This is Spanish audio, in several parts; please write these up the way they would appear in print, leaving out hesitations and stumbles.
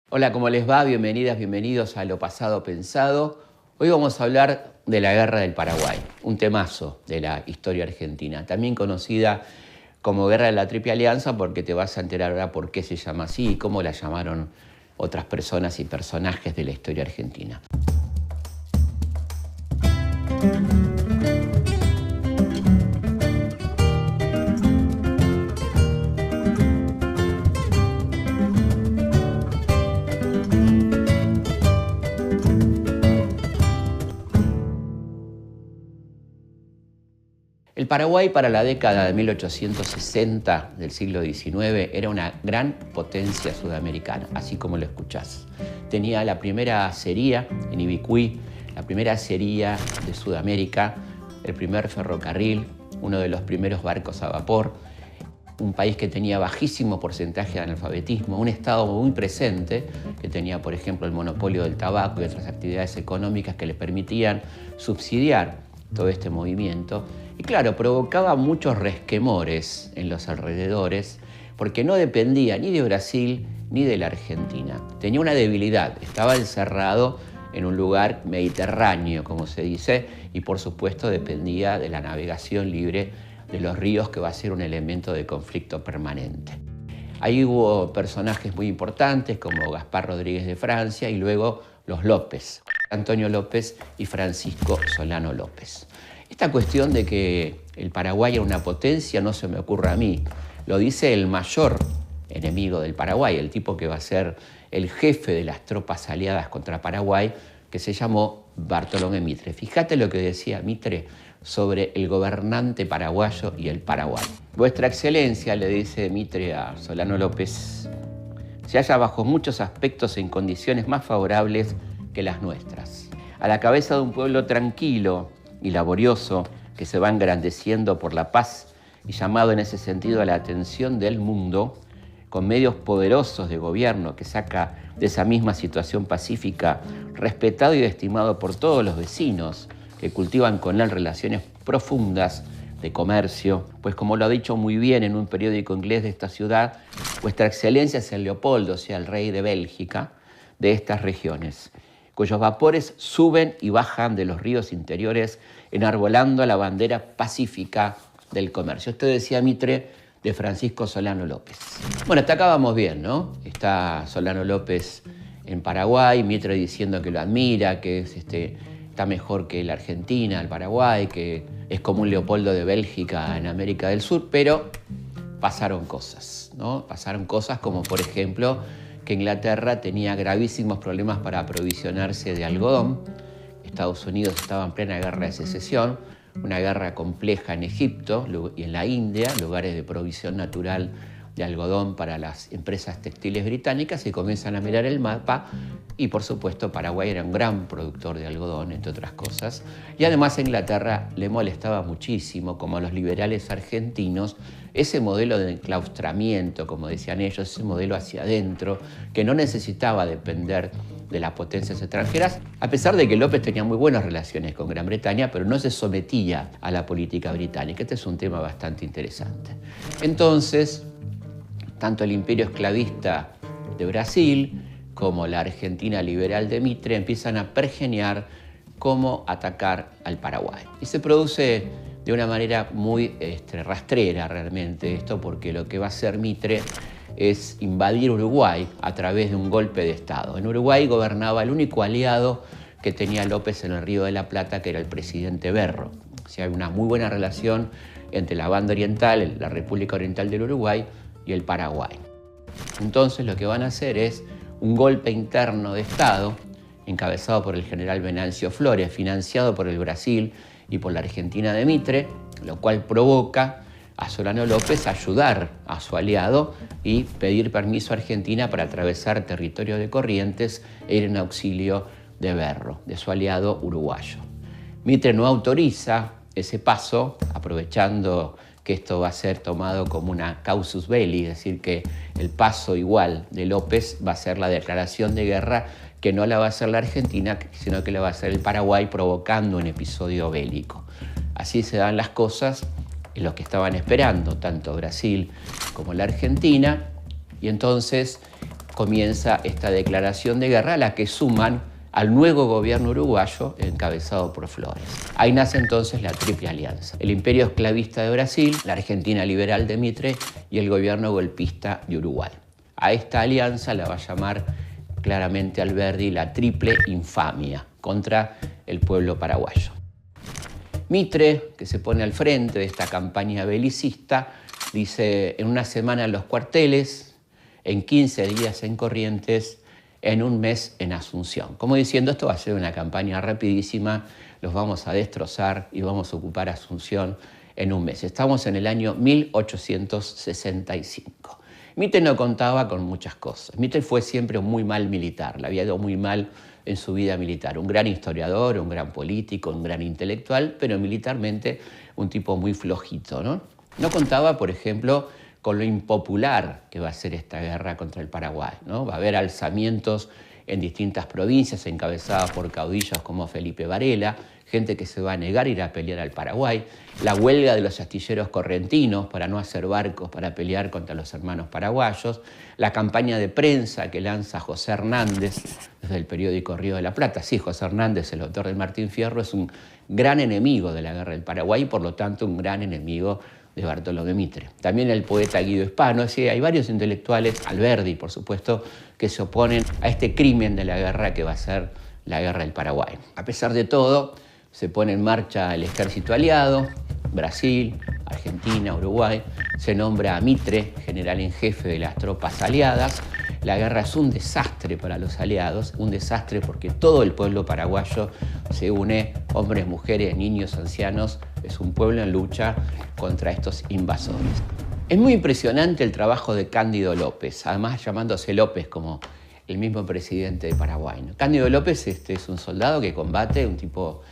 Hola, ¿cómo les va? Bienvenidas, bienvenidos a Lo Pasado Pensado. Hoy vamos a hablar de la Guerra del Paraguay, un temazo de la historia argentina, también conocida como Guerra de la Triple Alianza, porque te vas a enterar ahora por qué se llama así y cómo la llamaron otras personas y personajes de la historia argentina. El Paraguay para la década de 1860 del siglo XIX era una gran potencia sudamericana, así como lo escuchás. Tenía la primera acería en Ibicuí, la primera acería de Sudamérica, el primer ferrocarril, uno de los primeros barcos a vapor, un país que tenía bajísimo porcentaje de analfabetismo, un Estado muy presente que tenía, por ejemplo, el monopolio del tabaco y otras actividades económicas que le permitían subsidiar todo este movimiento. Y claro, provocaba muchos resquemores en los alrededores porque no dependía ni de Brasil ni de la Argentina. Tenía una debilidad, estaba encerrado en un lugar mediterráneo, como se dice, y por supuesto dependía de la navegación libre de los ríos, que va a ser un elemento de conflicto permanente. Ahí hubo personajes muy importantes como Gaspar Rodríguez de Francia y luego los López, Antonio López y Francisco Solano López. Esta cuestión de que el Paraguay era una potencia no se me ocurre a mí. Lo dice el mayor enemigo del Paraguay, el tipo que va a ser el jefe de las tropas aliadas contra Paraguay, que se llamó Bartolomé Mitre. Fíjate lo que decía Mitre sobre el gobernante paraguayo y el Paraguay. Vuestra Excelencia, le dice Mitre a Solano López, se halla bajo muchos aspectos en condiciones más favorables que las nuestras. A la cabeza de un pueblo tranquilo y laborioso que se va engrandeciendo por la paz y llamado en ese sentido a la atención del mundo, con medios poderosos de gobierno que saca de esa misma situación pacífica, respetado y estimado por todos los vecinos que cultivan con él relaciones profundas de comercio, pues como lo ha dicho muy bien en un periódico inglés de esta ciudad, Vuestra Excelencia es el Leopoldo, o sea, el rey de Bélgica, de estas regiones, cuyos vapores suben y bajan de los ríos interiores enarbolando la bandera pacífica del comercio. Esto decía Mitre de Francisco Solano López. Bueno, hasta acá vamos bien, ¿no? Está Solano López en Paraguay, Mitre diciendo que lo admira, que es, está mejor que la Argentina, el Paraguay, que es como un Leopoldo de Bélgica en América del Sur, pero pasaron cosas, ¿no? Pasaron cosas como, por ejemplo, que Inglaterra tenía gravísimos problemas para aprovisionarse de algodón. Estados Unidos estaba en plena guerra de secesión, una guerra compleja en Egipto y en la India, lugares de provisión natural de algodón para las empresas textiles británicas, y comienzan a mirar el mapa y, por supuesto, Paraguay era un gran productor de algodón, entre otras cosas. Y además a Inglaterra le molestaba muchísimo, como a los liberales argentinos, ese modelo de enclaustramiento, como decían ellos, ese modelo hacia adentro, que no necesitaba depender de las potencias extranjeras, a pesar de que López tenía muy buenas relaciones con Gran Bretaña, pero no se sometía a la política británica. Este es un tema bastante interesante. Entonces, tanto el imperio esclavista de Brasil como la Argentina liberal de Mitre empiezan a pergeñar cómo atacar al Paraguay. Y se produce de una manera muy rastrera realmente esto, porque lo que va a hacer Mitre es invadir Uruguay a través de un golpe de Estado. En Uruguay gobernaba el único aliado que tenía López en el Río de la Plata, que era el presidente Berro. O sea, hay una muy buena relación entre la banda oriental, la República Oriental del Uruguay, y el Paraguay. Entonces lo que van a hacer es un golpe interno de Estado, encabezado por el general Venancio Flores, financiado por el Brasil y por la Argentina de Mitre, lo cual provoca a Solano López ayudar a su aliado y pedir permiso a Argentina para atravesar territorio de Corrientes e ir en auxilio de Berro, de su aliado uruguayo. Mitre no autoriza ese paso, aprovechando que esto va a ser tomado como una causus belli, es decir, que el paso igual de López va a ser la declaración de guerra, que no la va a hacer la Argentina, sino que la va a hacer el Paraguay, provocando un episodio bélico. Así se dan las cosas en los que estaban esperando, tanto Brasil como la Argentina, y entonces comienza esta declaración de guerra a la que suman al nuevo gobierno uruguayo encabezado por Flores. Ahí nace entonces la Triple Alianza: el imperio esclavista de Brasil, la Argentina liberal de Mitre y el gobierno golpista de Uruguay. A esta alianza la va a llamar claramente Alberdi la Triple Infamia contra el pueblo paraguayo. Mitre, que se pone al frente de esta campaña belicista, dice: en una semana en los cuarteles, en 15 días en Corrientes, en un mes en Asunción. Como diciendo, esto va a ser una campaña rapidísima, los vamos a destrozar y vamos a ocupar Asunción en un mes. Estamos en el año 1865. Mitre no contaba con muchas cosas. Mitre fue siempre un muy mal militar, le había ido muy mal en su vida militar. Un gran historiador, un gran político, un gran intelectual, pero militarmente un tipo muy flojito, ¿no? No contaba, por ejemplo, con lo impopular que va a ser esta guerra contra el Paraguay, ¿no? Va a haber alzamientos en distintas provincias encabezadas por caudillos como Felipe Varela, gente que se va a negar a ir a pelear al Paraguay, la huelga de los astilleros correntinos para no hacer barcos para pelear contra los hermanos paraguayos, la campaña de prensa que lanza José Hernández desde el periódico Río de la Plata. Sí, José Hernández, el autor del Martín Fierro, es un gran enemigo de la guerra del Paraguay y por lo tanto un gran enemigo de Bartolomé Mitre. También el poeta Guido Hispano. Es decir, hay varios intelectuales, Alberdi por supuesto, que se oponen a este crimen de la guerra que va a ser la guerra del Paraguay. A pesar de todo, se pone en marcha el ejército aliado, Brasil, Argentina, Uruguay, se nombra a Mitre general en jefe de las tropas aliadas. La guerra es un desastre para los aliados, un desastre porque todo el pueblo paraguayo se une, hombres, mujeres, niños, ancianos, es un pueblo en lucha contra estos invasores. Es muy impresionante el trabajo de Cándido López, además llamándose López como el mismo presidente de Paraguay, ¿no? Cándido López es un soldado que combate, un tipo,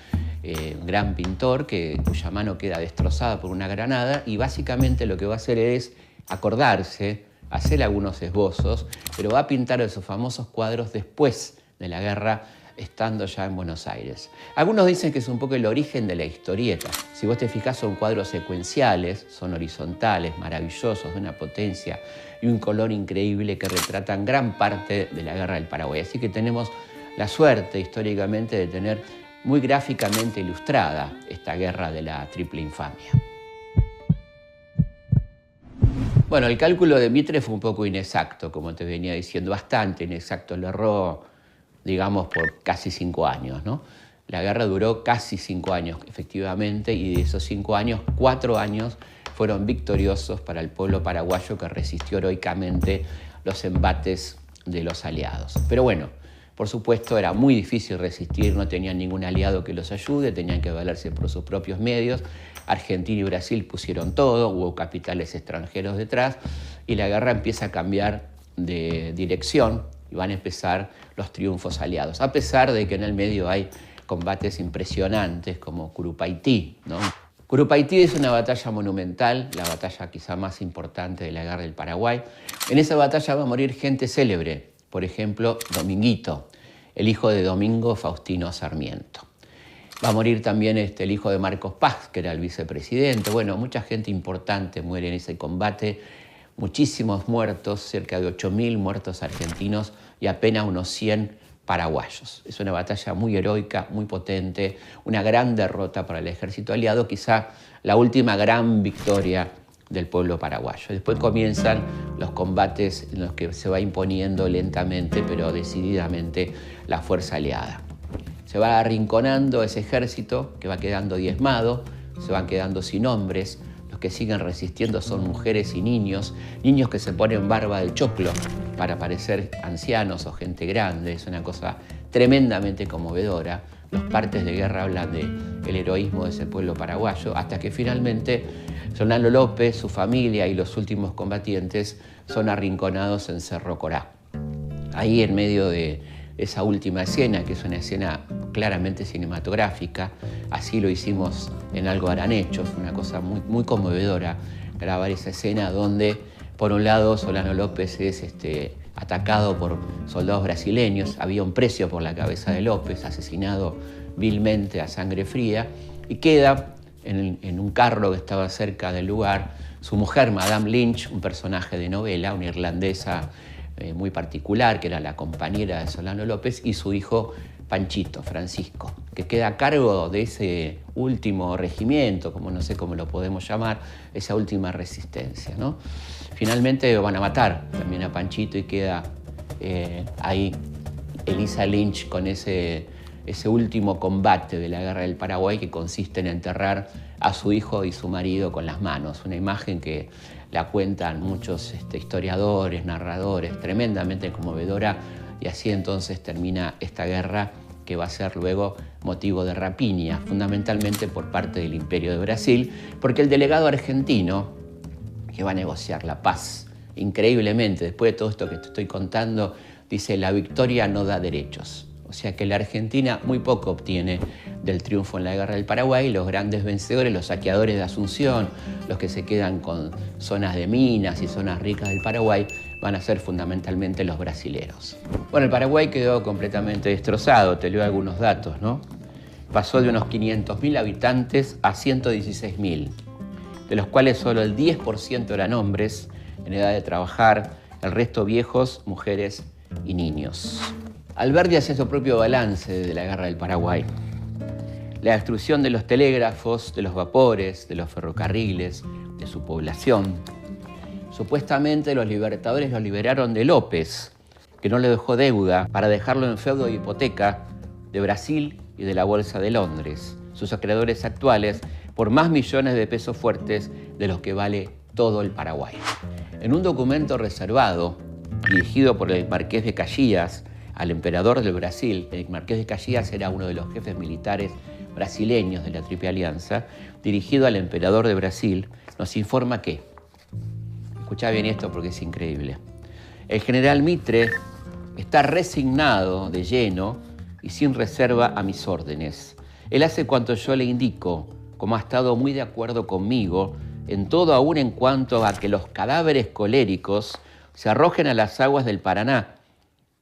un gran pintor cuya mano queda destrozada por una granada y básicamente lo que va a hacer es acordarse, hacer algunos esbozos, pero va a pintar esos famosos cuadros después de la guerra, estando ya en Buenos Aires. Algunos dicen que es un poco el origen de la historieta. Si vos te fijás, son cuadros secuenciales, son horizontales, maravillosos, de una potencia y un color increíble que retratan gran parte de la guerra del Paraguay. Así que tenemos la suerte históricamente de tener muy gráficamente ilustrada esta guerra de la Triple Infamia. Bueno, el cálculo de Mitre fue un poco inexacto, como te venía diciendo, bastante inexacto. Le erró, digamos, por casi 5 años, ¿no? La guerra duró casi 5 años, efectivamente, y de esos 5 años, 4 años fueron victoriosos para el pueblo paraguayo que resistió heroicamente los embates de los aliados. Pero bueno, por supuesto, era muy difícil resistir, no tenían ningún aliado que los ayude, tenían que valerse por sus propios medios. Argentina y Brasil pusieron todo, hubo capitales extranjeros detrás y la guerra empieza a cambiar de dirección y van a empezar los triunfos aliados, a pesar de que en el medio hay combates impresionantes como Curupaytí, ¿no? Curupaytí es una batalla monumental, la batalla quizá más importante de la guerra del Paraguay. En esa batalla va a morir gente célebre, por ejemplo, Dominguito, el hijo de Domingo Faustino Sarmiento. Va a morir también el hijo de Marcos Paz, que era el vicepresidente. Bueno, mucha gente importante muere en ese combate, muchísimos muertos, cerca de 8.000 muertos argentinos y apenas unos 100 paraguayos. Es una batalla muy heroica, muy potente, una gran derrota para el ejército aliado, quizá la última gran victoria del pueblo paraguayo. Después comienzan los combates en los que se va imponiendo lentamente, pero decididamente, la fuerza aliada. Se va arrinconando ese ejército que va quedando diezmado, se van quedando sin hombres. Los que siguen resistiendo son mujeres y niños, niños que se ponen barba de choclo para parecer ancianos o gente grande. Es una cosa tremendamente conmovedora. Los partes de guerra hablan del heroísmo de ese pueblo paraguayo, hasta que finalmente Solano López, su familia y los últimos combatientes son arrinconados en Cerro Corá. Ahí, en medio de esa última escena, que es una escena claramente cinematográfica, así lo hicimos en Algo Habrán Hecho, fue una cosa muy, muy conmovedora grabar esa escena donde, por un lado, Solano López es atacado por soldados brasileños, había un precio por la cabeza de López, asesinado vilmente a sangre fría, y queda en un carro que estaba cerca del lugar su mujer, Madame Lynch, un personaje de novela, una irlandesa muy particular, que era la compañera de Solano López, y su hijo Panchito, Francisco, que queda a cargo de ese último regimiento, como no sé cómo lo podemos llamar, esa última resistencia, ¿no? Finalmente van a matar también a Panchito y queda ahí Elisa Lynch con ese último combate de la Guerra del Paraguay, que consiste en enterrar a su hijo y su marido con las manos. Una imagen que la cuentan muchos historiadores, narradores, tremendamente conmovedora, y así entonces termina esta guerra que va a ser luego motivo de rapiña, fundamentalmente por parte del Imperio de Brasil, porque el delegado argentino que va a negociar la paz, increíblemente, después de todo esto que te estoy contando, dice: la victoria no da derechos. O sea que la Argentina muy poco obtiene del triunfo en la Guerra del Paraguay. Los grandes vencedores, los saqueadores de Asunción, los que se quedan con zonas de minas y zonas ricas del Paraguay, van a ser fundamentalmente los brasileros. Bueno, el Paraguay quedó completamente destrozado, te leo algunos datos, ¿no? Pasó de unos 500.000 habitantes a 116.000, de los cuales solo el 10% eran hombres en edad de trabajar, el resto viejos, mujeres y niños. Alberdi hace su propio balance de la Guerra del Paraguay. La destrucción de los telégrafos, de los vapores, de los ferrocarriles, de su población. Supuestamente los libertadores lo liberaron de López, que no le dejó deuda, para dejarlo en feudo de hipoteca de Brasil y de la Bolsa de Londres, sus acreedores actuales, por más millones de pesos fuertes de los que vale todo el Paraguay. En un documento reservado, dirigido por el Marqués de Caxias al emperador del Brasil, el Marqués de Caxias era uno de los jefes militares brasileños de la Triple Alianza, dirigido al emperador de Brasil, nos informa que, escuchá bien esto porque es increíble, el general Mitre está resignado de lleno y sin reserva a mis órdenes. Él hace cuanto yo le indico, como ha estado muy de acuerdo conmigo, en todo, aún en cuanto a que los cadáveres coléricos se arrojen a las aguas del Paraná,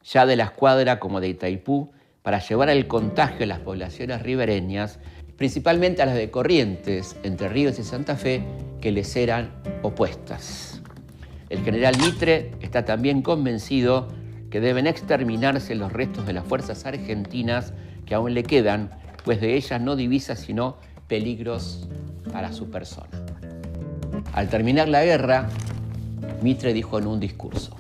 ya de la escuadra como de Itaipú, para llevar el contagio a las poblaciones ribereñas, principalmente a las de Corrientes, Entre Ríos y Santa Fe, que les eran opuestas. El general Mitre está también convencido que deben exterminarse los restos de las fuerzas argentinas que aún le quedan, pues de ellas no divisa sino peligros para su persona. Al terminar la guerra, Mitre dijo en un discurso: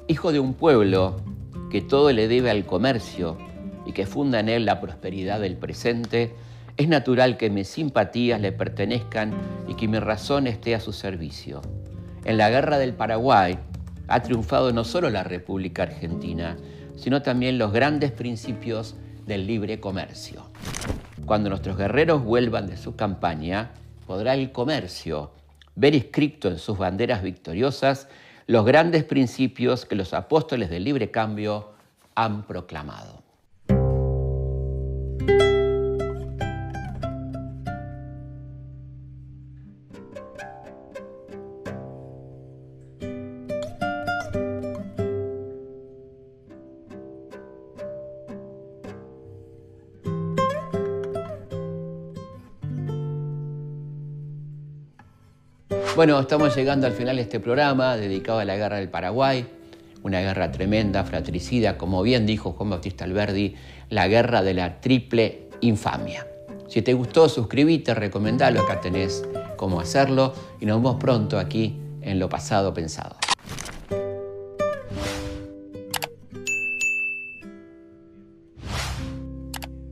hijo de un pueblo que todo le debe al comercio y que funda en él la prosperidad del presente, es natural que mis simpatías le pertenezcan y que mi razón esté a su servicio. En la Guerra del Paraguay ha triunfado no solo la República Argentina, sino también los grandes principios del libre comercio. Cuando nuestros guerreros vuelvan de su campaña, podrá el comercio ver inscrito en sus banderas victoriosas los grandes principios que los apóstoles del libre cambio han proclamado. Bueno, estamos llegando al final de este programa dedicado a la Guerra del Paraguay, una guerra tremenda, fratricida, como bien dijo Juan Bautista Alberdi, la guerra de la triple infamia. Si te gustó, suscríbete, recomendalo, acá tenés cómo hacerlo y nos vemos pronto aquí en Lo Pasado Pensado.